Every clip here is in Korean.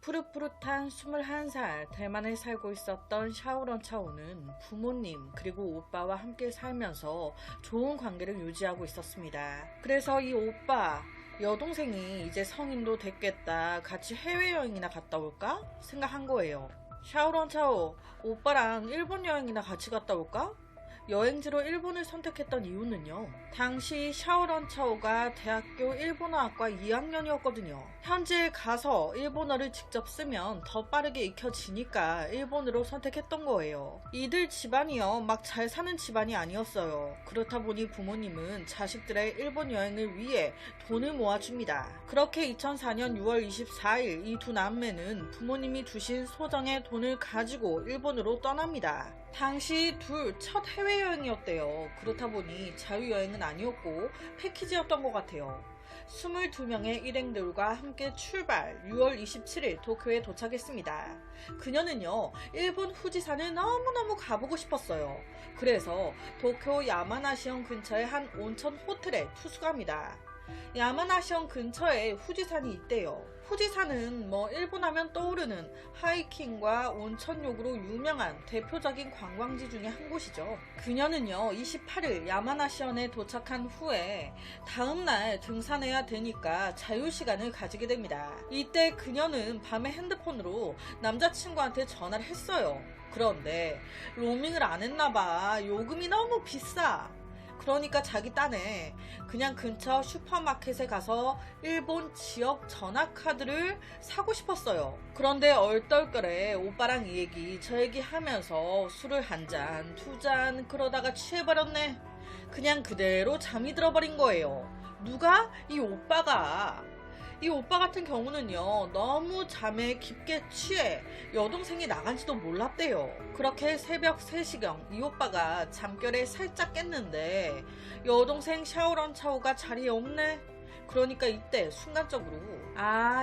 푸릇푸릇한 21살 대만에 살고 있었던 샤오런 차오는 부모님 그리고 오빠와 함께 살면서 좋은 관계를 유지하고 있었습니다. 그래서 이 오빠, 여동생이 이제 성인도 됐겠다, 같이 해외여행이나 갔다 올까 생각한 거예요. 샤오런 차오, 오빠랑 일본 여행이나 같이 갔다 올까? 여행지로 일본을 선택했던 이유는요, 당시 샤오런 차오가 대학교 일본어학과 2학년이었거든요. 현지에 가서 일본어를 직접 쓰면 더 빠르게 익혀지니까 일본으로 선택했던 거예요. 이들 집안이요, 막 잘 사는 집안이 아니었어요. 그렇다 보니 부모님은 자식들의 일본 여행을 위해 돈을 모아줍니다. 그렇게 2004년 6월 24일 이 두 남매는 부모님이 주신 소정의 돈을 가지고 일본으로 떠납니다. 당시 둘 첫 해외여행이었대요. 그렇다 보니 자유여행은 아니었고 패키지였던 것 같아요. 22명의 일행들과 함께 출발, 6월 27일 도쿄에 도착했습니다. 그녀는요, 일본 후지산을 너무너무 가보고 싶었어요. 그래서 도쿄 야마나시현 근처의 한 온천 호텔에 투숙합니다. 야마나시현 근처에 후지산이 있대요. 후지산은 일본 하면 떠오르는 하이킹과 온천욕으로 유명한 대표적인 관광지 중에 한 곳이죠. 그녀는요, 28일 야마나시현에 도착한 후에 다음날 등산해야 되니까 자유시간을 가지게 됩니다. 이때 그녀는 밤에 핸드폰으로 남자친구한테 전화를 했어요. 그런데 로밍을 안 했나봐. 요금이 너무 비싸. 그러니까 자기 딴에 그냥 근처 슈퍼마켓에 가서 일본 지역 전화카드를 사고 싶었어요. 그런데 얼떨결에 오빠랑 이 얘기 저 얘기 하면서 술을 한 잔, 두 잔 그러다가 취해버렸네. 그냥 그대로 잠이 들어버린 거예요. 누가? 이 오빠가. 이 오빠 같은 경우는요, 너무 잠에 깊게 취해 여동생이 나간지도 몰랐대요. 그렇게 새벽 3시경 이 오빠가 잠결에 살짝 깼는데 여동생 샤오런 차오가 자리에 없네. 그러니까 이때 순간적으로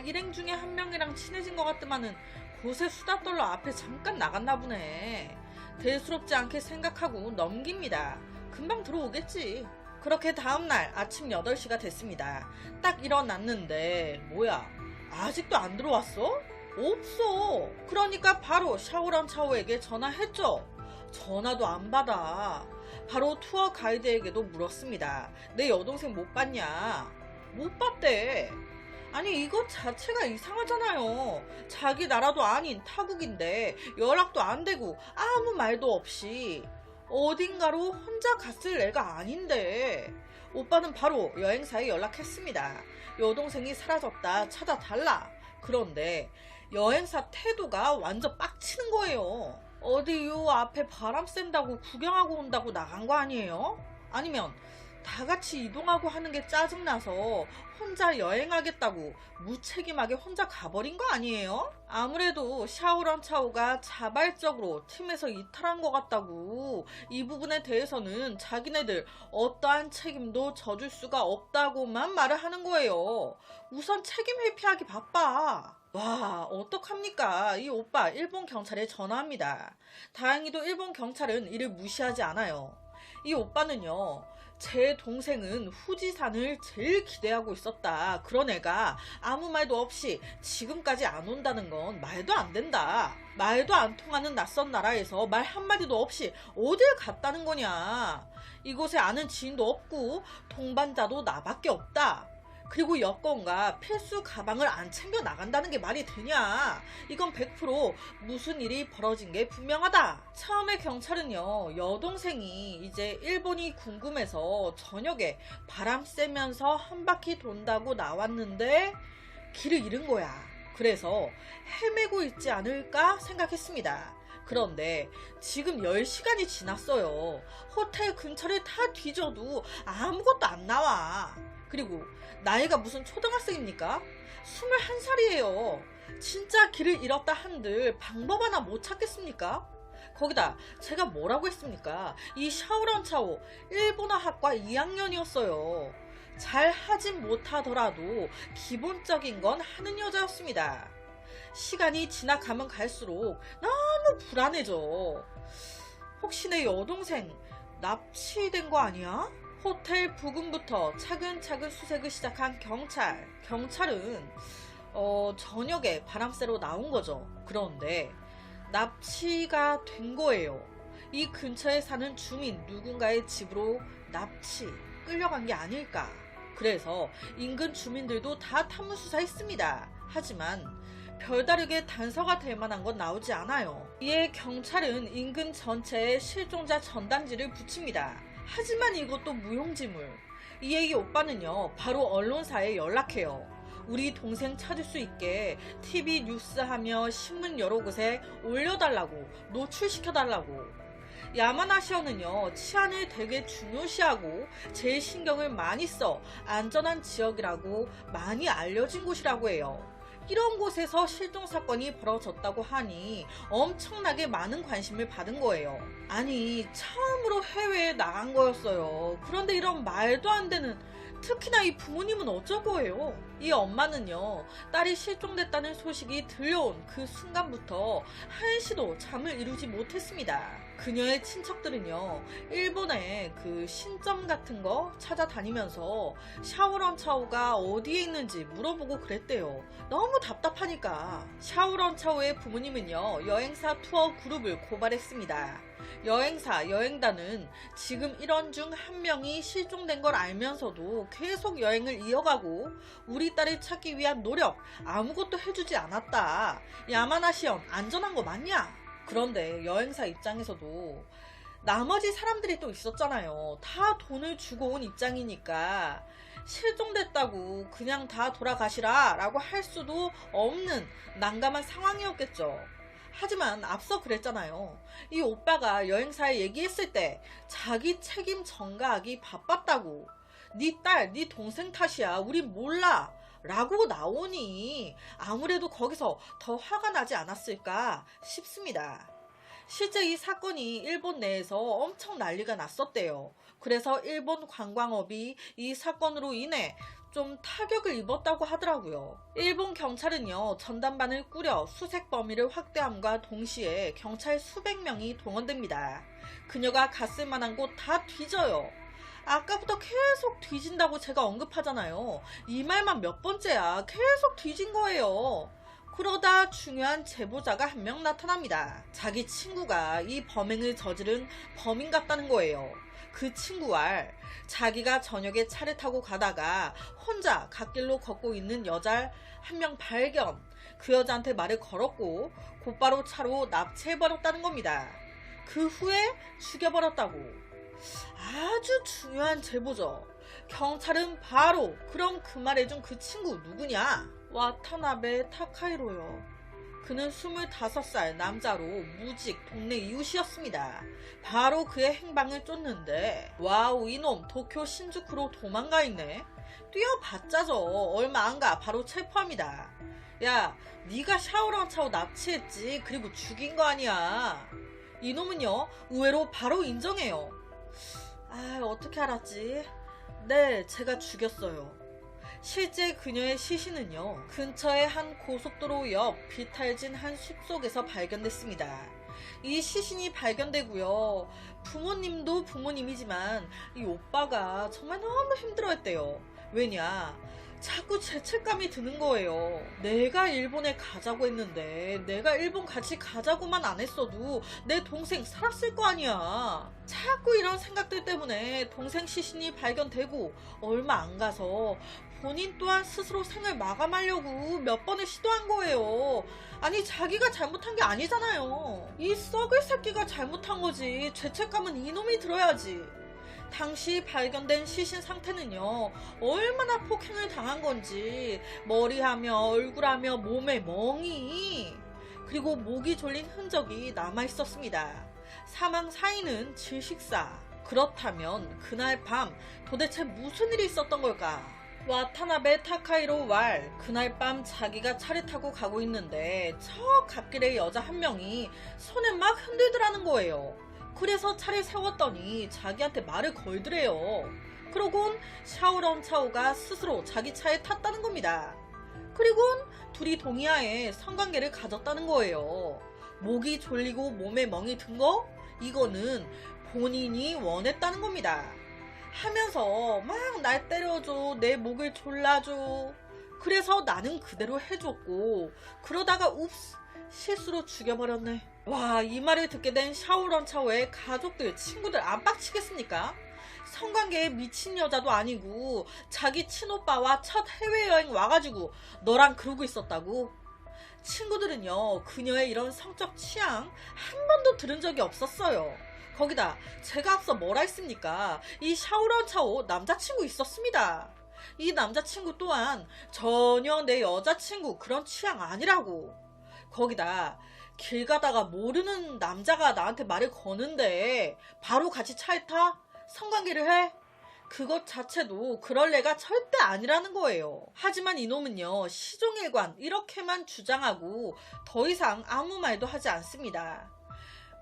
일행 중에 한 명이랑 친해진 것 같더만은 곳에 수다 떨러 앞에 잠깐 나갔나 보네. 대수롭지 않게 생각하고 넘깁니다. 금방 들어오겠지. 그렇게 다음날 아침 8시가 됐습니다. 딱 일어났는데 뭐야, 아직도 안 들어왔어? 없어. 그러니까 바로 샤오런 차오에게 전화했죠. 전화도 안 받아. 바로 투어 가이드에게도 물었습니다. 내 여동생 못 봤냐? 못 봤대. 아니, 이것 자체가 이상하잖아요. 자기 나라도 아닌 타국인데 연락도 안 되고 아무 말도 없이 어딘가로 혼자 갔을 애가 아닌데. 오빠는 바로 여행사에 연락했습니다. 여동생이 사라졌다, 찾아달라. 그런데 여행사 태도가 완전 빡치는 거예요. 어디 요 앞에 바람 쐰다고 구경하고 온다고 나간 거 아니에요? 아니면 다 같이 이동하고 하는 게 짜증나서 혼자 여행하겠다고 무책임하게 혼자 가버린 거 아니에요? 아무래도 샤오런 차오가 자발적으로 팀에서 이탈한 것 같다고, 이 부분에 대해서는 자기네들 어떠한 책임도 져줄 수가 없다고만 말을 하는 거예요. 우선 책임 회피하기 바빠. 와, 어떡합니까? 이 오빠 일본 경찰에 전화합니다. 다행히도 일본 경찰은 이를 무시하지 않아요. 이 오빠는요, 제 동생은 후지산을 제일 기대하고 있었다. 그런 애가 아무 말도 없이 지금까지 안 온다는 건 말도 안 된다. 말도 안 통하는 낯선 나라에서 말 한마디도 없이 어딜 갔다는 거냐. 이곳에 아는 지인도 없고 동반자도 나밖에 없다. 그리고 여권과 필수 가방을 안 챙겨 나간다는 게 말이 되냐. 이건 100% 무슨 일이 벌어진 게 분명하다. 처음에 경찰은요, 여동생이 이제 일본이 궁금해서 저녁에 바람 쐬면서 한 바퀴 돈다고 나왔는데 길을 잃은 거야. 그래서 헤매고 있지 않을까 생각했습니다. 그런데 지금 10시간이 지났어요. 호텔 근처를 다 뒤져도 아무것도 안 나와. 그리고 나이가 무슨 초등학생입니까? 21살이에요. 진짜 길을 잃었다 한들 방법 하나 못 찾겠습니까? 거기다 제가 뭐라고 했습니까? 이 샤오런 차오 일본어 학과 2학년이었어요. 잘 하진 못하더라도 기본적인 건 하는 여자였습니다. 시간이 지나가면 갈수록 너무 불안해져. 혹시 내 여동생 납치된 거 아니야? 호텔 부근부터 차근차근 수색을 시작한 경찰은 저녁에 바람 쐬러 나온 거죠. 그런데 납치가 된 거예요. 이 근처에 사는 주민 누군가의 집으로 납치, 끌려간 게 아닐까. 그래서 인근 주민들도 다 탐문수사했습니다. 하지만 별다르게 단서가 될 만한 건 나오지 않아요. 이에 경찰은 인근 전체에 실종자 전단지를 붙입니다. 하지만 이것도 무용지물. 이에 이 오빠는요, 바로 언론사에 연락해요. 우리 동생 찾을 수 있게 TV 뉴스하며 신문 여러 곳에 올려달라고, 노출시켜달라고. 야마나시어는요, 치안을 되게 중요시하고 제일 신경을 많이 써 안전한 지역이라고 많이 알려진 곳이라고 해요. 이런 곳에서 실종 사건이 벌어졌다고 하니 엄청나게 많은 관심을 받은 거예요. 아니, 처음으로 해외에 나간 거였어요. 그런데 이런 말도 안 되는, 특히나 이 부모님은 어쩔 거예요? 이 엄마는요, 딸이 실종됐다는 소식이 들려온 그 순간부터 한시도 잠을 이루지 못했습니다. 그녀의 친척들은요, 일본의 그 신점 같은 거 찾아다니면서 샤오런차오가 어디에 있는지 물어보고 그랬대요. 너무 답답하니까. 샤오런차오의 부모님은요, 여행사 투어 그룹을 고발했습니다. 여행사, 여행단은 지금 일원 중 한 명이 실종된 걸 알면서도 계속 여행을 이어가고 우리 딸을 찾기 위한 노력 아무것도 해주지 않았다. 야마나시현 안전한 거 맞냐? 그런데 여행사 입장에서도 나머지 사람들이 또 있었잖아요. 다 돈을 주고 온 입장이니까 실종됐다고 그냥 다 돌아가시라 라고 할 수도 없는 난감한 상황이었겠죠. 하지만 앞서 그랬잖아요. 이 오빠가 여행사에 얘기했을 때 자기 책임 전가하기 바빴다고. 네 딸, 네 동생 탓이야. 우린 몰라. 라고 나오니 아무래도 거기서 더 화가 나지 않았을까 싶습니다. 실제 이 사건이 일본 내에서 엄청 난리가 났었대요. 그래서 일본 관광업이 이 사건으로 인해 좀 타격을 입었다고 하더라고요. 일본 경찰은요, 전담반을 꾸려 수색 범위를 확대함과 동시에 경찰 수백 명이 동원됩니다. 그녀가 갔을 만한 곳 다 뒤져요. 아까부터 계속 뒤진다고 제가 언급하잖아요. 이 말만 몇 번째야. 계속 뒤진 거예요. 그러다 중요한 제보자가 한 명 나타납니다. 자기 친구가 이 범행을 저지른 범인 같다는 거예요. 그 친구와 자기가 저녁에 차를 타고 가다가 혼자 갓길로 걷고 있는 여자 한 명 발견. 그 여자한테 말을 걸었고 곧바로 차로 납치해버렸다는 겁니다. 그 후에 죽여버렸다고. 아주 중요한 제보죠. 경찰은 바로 그럼 그 말해준 그 친구 누구냐? 와타나베 타카히로요. 그는 25살 남자로 무직 동네 이웃이었습니다. 바로 그의 행방을 쫓는데 와우, 이놈 도쿄 신주쿠로 도망가 있네. 뛰어봤자죠. 얼마 안 가 바로 체포합니다. 야, 네가 샤오런차오 납치했지. 그리고 죽인 거 아니야. 이놈은요, 의외로 바로 인정해요. 아, 어떻게 알았지? 네, 제가 죽였어요. 실제 그녀의 시신은요, 근처의 한 고속도로 옆 비탈진 한 숲속에서 발견됐습니다. 이 시신이 발견되고요, 부모님도 부모님이지만 이 오빠가 정말 너무 힘들어했대요. 왜냐? 자꾸 죄책감이 드는 거예요. 내가 일본에 가자고 했는데 내가 일본 같이 가자고만 안 했어도 내 동생 살았을 거 아니야. 자꾸 이런 생각들 때문에 동생 시신이 발견되고 얼마 안 가서 본인 또한 스스로 생을 마감하려고 몇 번을 시도한 거예요. 아니, 자기가 잘못한 게 아니잖아요. 이 썩을 새끼가 잘못한 거지. 죄책감은 이놈이 들어야지. 당시 발견된 시신 상태는요, 얼마나 폭행을 당한 건지 머리하며 얼굴하며 몸에 멍이, 그리고 목이 졸린 흔적이 남아있었습니다. 사망 사인은 질식사. 그렇다면 그날 밤 도대체 무슨 일이 있었던 걸까? 와타나베 타카히로 왈, 그날 밤 자기가 차를 타고 가고 있는데 저 갓길에 여자 한 명이 손을 막 흔들더라는 거예요. 그래서 차를 세웠더니 자기한테 말을 걸더래요. 그러곤 샤오런차오가 스스로 자기 차에 탔다는 겁니다. 그리곤 둘이 동의하에 성관계를 가졌다는 거예요. 목이 졸리고 몸에 멍이 든 거? 이거는 본인이 원했다는 겁니다. 하면서 막 날 때려줘, 내 목을 졸라줘. 그래서 나는 그대로 해줬고 그러다가 웁스 실수로 죽여버렸네. 와, 이 말을 듣게 된 샤오런차오의 가족들, 친구들 안 빡치겠습니까? 성관계에 미친 여자도 아니고 자기 친오빠와 첫 해외여행 와가지고 너랑 그러고 있었다고? 친구들은요, 그녀의 이런 성적 취향 한 번도 들은 적이 없었어요. 거기다 제가 앞서 뭐라 했습니까? 이 샤오런차오 남자친구 있었습니다. 이 남자친구 또한 전혀 내 여자친구 그런 취향 아니라고. 거기다 길 가다가 모르는 남자가 나한테 말을 거는데 바로 같이 차에 타? 성관계를 해? 그것 자체도 그럴 애가 절대 아니라는 거예요. 하지만 이놈은요, 시종일관 이렇게만 주장하고 더 이상 아무 말도 하지 않습니다.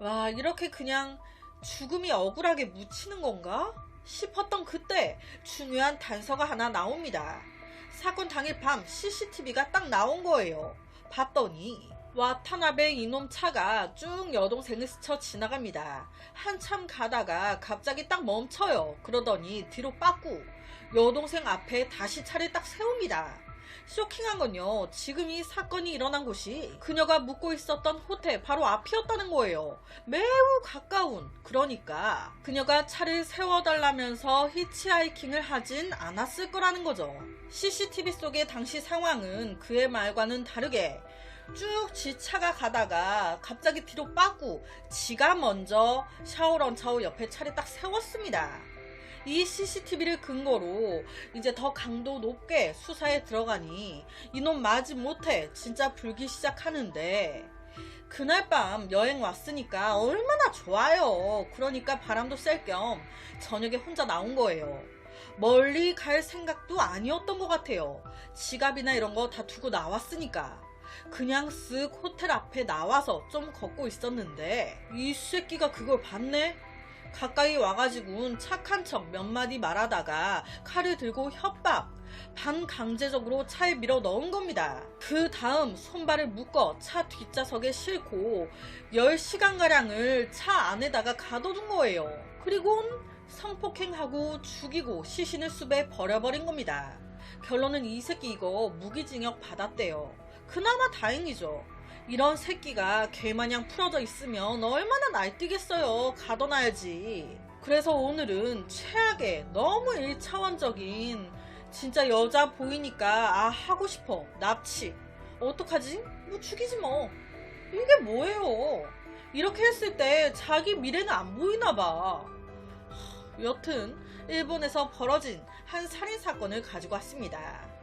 와, 이렇게 그냥 죽음이 억울하게 묻히는 건가? 싶었던 그때 중요한 단서가 하나 나옵니다. 사건 당일 밤 CCTV가 딱 나온 거예요. 봤더니 와타나베 이놈 차가 쭉 여동생을 스쳐 지나갑니다. 한참 가다가 갑자기 딱 멈춰요. 그러더니 뒤로 빠꾸 여동생 앞에 다시 차를 딱 세웁니다. 쇼킹한 건요, 지금 이 사건이 일어난 곳이 그녀가 묵고 있었던 호텔 바로 앞이었다는 거예요. 매우 가까운. 그러니까 그녀가 차를 세워달라면서 히치하이킹을 하진 않았을 거라는 거죠. CCTV 속의 당시 상황은 그의 말과는 다르게 쭉 지 차가 가다가 갑자기 뒤로 빠꾸 지가 먼저 샤오런차오 옆에 차를 딱 세웠습니다. 이 CCTV를 근거로 이제 더 강도 높게 수사에 들어가니 이놈 마지못해 진짜 불기 시작하는데, 그날 밤 여행 왔으니까 얼마나 좋아요. 그러니까 바람도 쐴 겸 저녁에 혼자 나온 거예요. 멀리 갈 생각도 아니었던 것 같아요. 지갑이나 이런 거 다 두고 나왔으니까. 그냥 쓱 호텔 앞에 나와서 좀 걷고 있었는데 이 새끼가 그걸 봤네? 가까이 와가지고는 착한 척 몇 마디 말하다가 칼을 들고 협박, 반강제적으로 차에 밀어 넣은 겁니다. 그 다음 손발을 묶어 차 뒷좌석에 싣고 10시간가량을 차 안에다가 가둬둔 거예요. 그리고는 성폭행하고 죽이고 시신을 숲에 버려버린 겁니다. 결론은 이 새끼 이거 무기징역 받았대요. 그나마 다행이죠. 이런 새끼가 개마냥 풀어져 있으면 얼마나 날뛰겠어요. 가둬놔야지. 그래서 오늘은 최악의 너무 1차원적인 진짜 여자 보이니까 하고 싶어. 납치. 어떡하지? 뭐 죽이지 뭐. 이게 뭐예요. 이렇게 했을 때 자기 미래는 안 보이나 봐. 여튼 일본에서 벌어진 한 살인사건을 가지고 왔습니다.